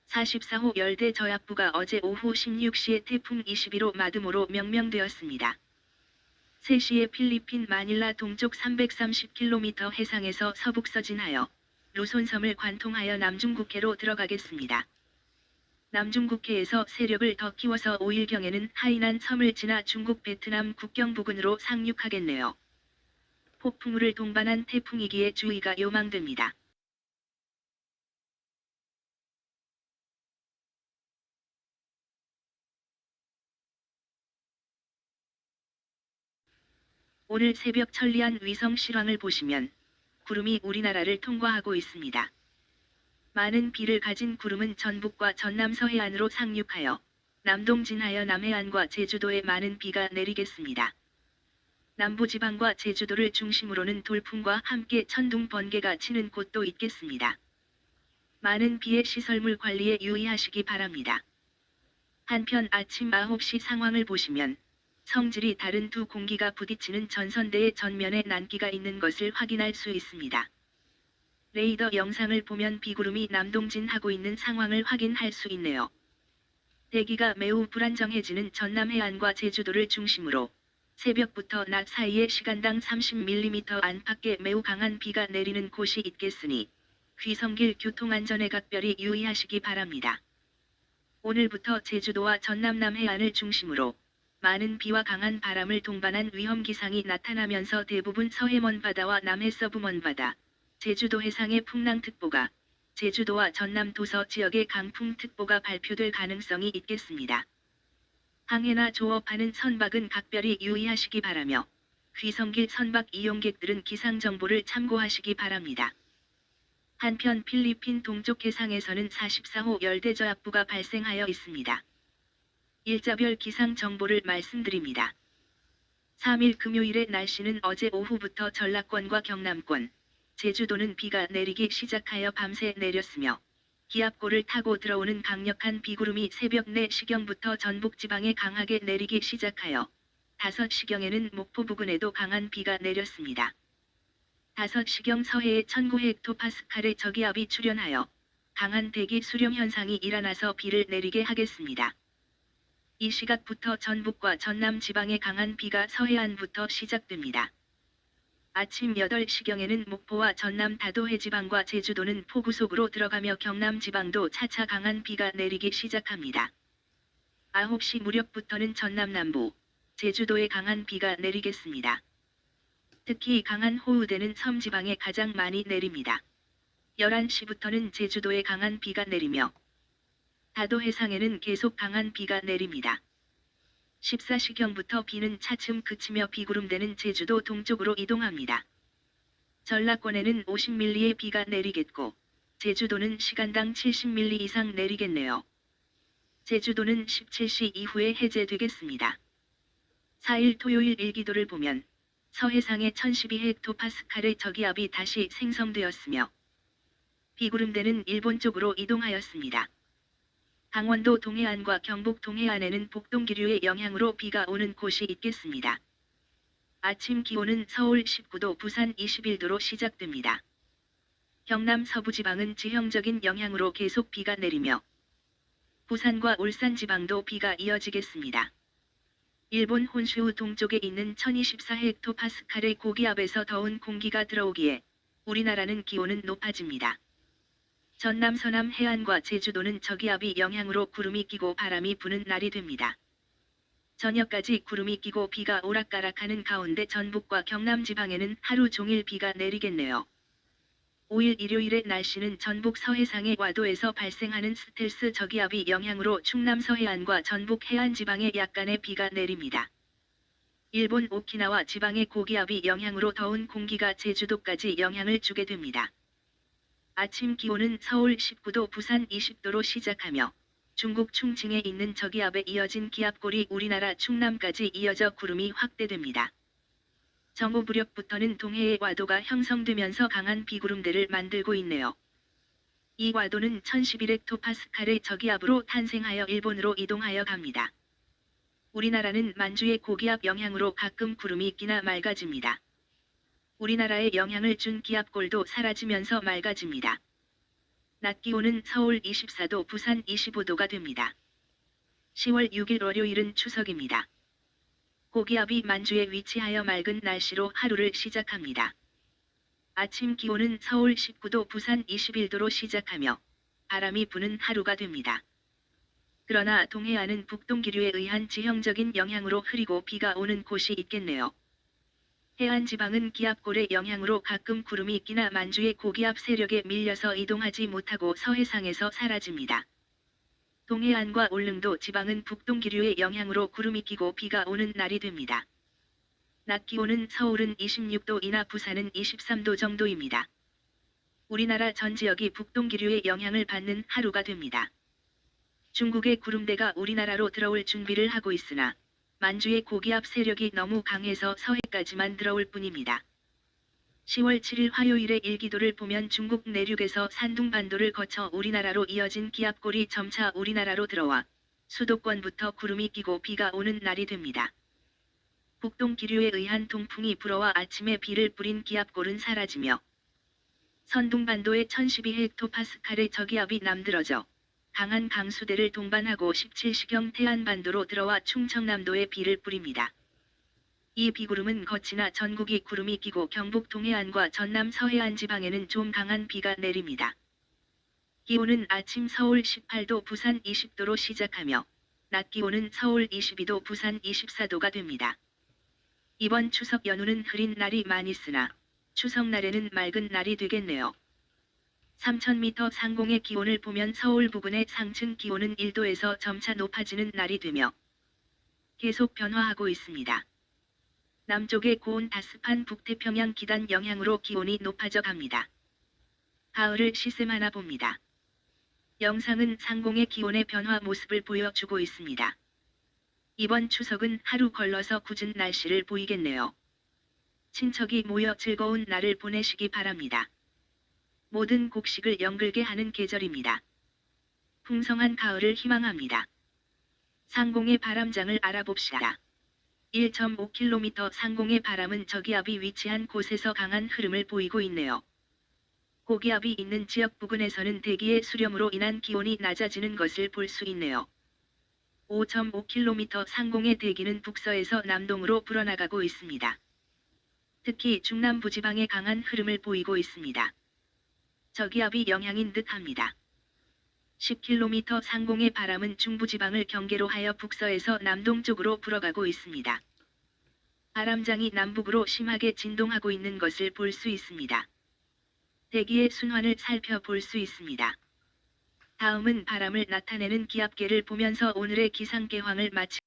44호 열대 저압부가 어제 오후 16시에 태풍 21호 마드모로 명명되었습니다. 3시에 필리핀 마닐라 동쪽 330km 해상에서 서북서진하여 루손섬을 관통하여 남중국해로 들어가겠습니다. 남중국해에서 세력을 더 키워서 5일경에는 하이난 섬을 지나 중국 베트남 국경 부근으로 상륙하겠네요. 폭풍우를 동반한 태풍이기에 주의가 요망됩니다. 오늘 새벽 천리안 위성 실황을 보시면 구름이 우리나라를 통과하고 있습니다. 많은 비를 가진 구름은 전북과 전남 서해안으로 상륙하여 남동진하여 남해안과 제주도에 많은 비가 내리겠습니다. 남부지방과 제주도를 중심으로는 돌풍과 함께 천둥 번개가 치는 곳도 있겠습니다. 많은 비의 시설물 관리에 유의하시기 바랍니다. 한편 아침 9시 상황을 보시면 성질이 다른 두 공기가 부딪히는 전선대의 전면에 난기가 있는 것을 확인할 수 있습니다. 레이더 영상을 보면 비구름이 남동진하고 있는 상황을 확인할 수 있네요. 대기가 매우 불안정해지는 전남 해안과 제주도를 중심으로 새벽부터 낮 사이에 시간당 30mm 안팎의 매우 강한 비가 내리는 곳이 있겠으니 귀성길 교통안전에 각별히 유의하시기 바랍니다. 오늘부터 제주도와 전남 남해안을 중심으로 많은 비와 강한 바람을 동반한 위험기상이 나타나면서 대부분 서해 먼바다와 남해 서부 먼바다, 제주도 해상의 풍랑특보가, 제주도와 전남 도서 지역의 강풍특보가 발표될 가능성이 있겠습니다. 항해나 조업하는 선박은 각별히 유의하시기 바라며 귀성길 선박 이용객들은 기상정보를 참고하시기 바랍니다. 한편 필리핀 동쪽 해상에서는 44호 열대저압부가 발생하여 있습니다. 일자별 기상 정보를 말씀드립니다. 3일 금요일의 날씨는 어제 오후부터 전라권과 경남권, 제주도는 비가 내리기 시작하여 밤새 내렸으며 기압골을 타고 들어오는 강력한 비구름이 새벽 4시경부터 전북지방에 강하게 내리기 시작하여 5시경에는 목포 부근에도 강한 비가 내렸습니다. 5시경 서해에 1900헥토파스칼의 저기압이 출현하여 강한 대기 수렴 현상이 일어나서 비를 내리게 하겠습니다. 이 시각부터 전북과 전남 지방에 강한 비가 서해안부터 시작됩니다. 아침 8시경에는 목포와 전남 다도해 지방과 제주도는 폭우 속으로 들어가며 경남 지방도 차차 강한 비가 내리기 시작합니다. 9시 무렵부터는 전남 남부, 제주도에 강한 비가 내리겠습니다. 특히 강한 호우대는 섬 지방에 가장 많이 내립니다. 11시부터는 제주도에 강한 비가 내리며 다도 해상에는 계속 강한 비가 내립니다. 14시경부터 비는 차츰 그치며 비구름대는 제주도 동쪽으로 이동합니다. 전라권에는 50mm의 비가 내리겠고 제주도는 시간당 70mm 이상 내리겠네요. 제주도는 17시 이후에 해제되겠습니다. 4일 토요일 일기도를 보면 서해상의 1012헥토파스칼의 저기압이 다시 생성되었으며 비구름대는 일본 쪽으로 이동하였습니다. 강원도 동해안과 경북 동해안에는 복동기류의 영향으로 비가 오는 곳이 있겠습니다. 아침 기온은 서울 19도, 부산 21도로 시작됩니다. 경남 서부지방은 지형적인 영향으로 계속 비가 내리며 부산과 울산 지방도 비가 이어지겠습니다. 일본 혼슈 동쪽에 있는 1024헥토파스칼의 고기압에서 더운 공기가 들어오기에 우리나라는 기온은 높아집니다. 전남 서남 해안과 제주도는 저기압이 영향으로 구름이 끼고 바람이 부는 날이 됩니다. 저녁까지 구름이 끼고 비가 오락가락하는 가운데 전북과 경남 지방에는 하루 종일 비가 내리겠네요. 5일 일요일의 날씨는 전북 서해상의 와도에서 발생하는 스텔스 저기압이 영향으로 충남 서해안과 전북 해안 지방에 약간의 비가 내립니다. 일본 오키나와 지방의 고기압이 영향으로 더운 공기가 제주도까지 영향을 주게 됩니다. 아침 기온은 서울 19도, 부산 20도로 시작하며 중국 충칭에 있는 저기압에 이어진 기압골이 우리나라 충남까지 이어져 구름이 확대됩니다. 정오 무렵부터는 동해의 와도가 형성되면서 강한 비구름대를 만들고 있네요. 이 와도는 1011헥토파스칼의 저기압으로 탄생하여 일본으로 이동하여 갑니다. 우리나라는 만주의 고기압 영향으로 가끔 구름이 끼나 맑아집니다. 우리나라에 영향을 준 기압골도 사라지면서 맑아집니다. 낮 기온은 서울 24도, 부산 25도가 됩니다. 10월 6일 월요일은 추석입니다. 고기압이 만주에 위치하여 맑은 날씨로 하루를 시작합니다. 아침 기온은 서울 19도, 부산 21도로 시작하며 바람이 부는 하루가 됩니다. 그러나 동해안은 북동기류에 의한 지형적인 영향으로 흐리고 비가 오는 곳이 있겠네요. 해안 지방은 기압골의 영향으로 가끔 구름이 끼나 만주의 고기압 세력에 밀려서 이동하지 못하고 서해상에서 사라집니다. 동해안과 울릉도 지방은 북동기류의 영향으로 구름이 끼고 비가 오는 날이 됩니다. 낮 기온은 서울은 26도 이나 부산은 23도 정도입니다. 우리나라 전 지역이 북동기류의 영향을 받는 하루가 됩니다. 중국의 구름대가 우리나라로 들어올 준비를 하고 있으나 만주의 고기압 세력이 너무 강해서 서해까지만 들어올 뿐입니다. 10월 7일 화요일의 일기도를 보면 중국 내륙에서 산둥반도를 거쳐 우리나라로 이어진 기압골이 점차 우리나라로 들어와 수도권부터 구름이 끼고 비가 오는 날이 됩니다. 북동 기류에 의한 동풍이 불어와 아침에 비를 뿌린 기압골은 사라지며 선둥반도의 1012헥토파스칼의 저기압이 남들어져 강한 강수대를 동반하고 17시경 태안반도로 들어와 충청남도에 비를 뿌립니다. 이 비구름은 거치나 전국이 구름이 끼고 경북 동해안과 전남 서해안 지방에는 좀 강한 비가 내립니다. 기온은 아침 서울 18도, 부산 20도로 시작하며 낮 기온은 서울 22도, 부산 24도가 됩니다. 이번 추석 연휴는 흐린 날이 많이 쓰나 추석날에는 맑은 날이 되겠네요. 3000m 상공의 기온을 보면 서울 부근의 상층 기온은 1도에서 점차 높아지는 날이 되며 계속 변화하고 있습니다. 남쪽의 고온 다습한 북태평양 기단 영향으로 기온이 높아져 갑니다. 가을을 시샘하나 봅니다. 영상은 상공의 기온의 변화 모습을 보여주고 있습니다. 이번 추석은 하루 걸러서 굳은 날씨를 보이겠네요. 친척이 모여 즐거운 날을 보내시기 바랍니다. 모든 곡식을 연글게 하는 계절입니다. 풍성한 가을을 희망합니다. 상공의 바람장을 알아봅시다. 1.5km 상공의 바람은 저기압이 위치한 곳에서 강한 흐름을 보이고 있네요. 고기압이 있는 지역 부근에서는 대기의 수렴으로 인한 기온이 낮아지는 것을 볼 수 있네요. 5.5km 상공의 대기는 북서에서 남동으로 불어나가고 있습니다. 특히 중남부지방에 강한 흐름을 보이고 있습니다. 저기압이 영향인 듯합니다. 10km 상공의 바람은 중부지방을 경계로 하여 북서에서 남동쪽으로 불어가고 있습니다. 바람장이 남북으로 심하게 진동하고 있는 것을 볼 수 있습니다. 대기의 순환을 살펴볼 수 있습니다. 다음은 바람을 나타내는 기압계를 보면서 오늘의 기상개황을 마치겠습니다.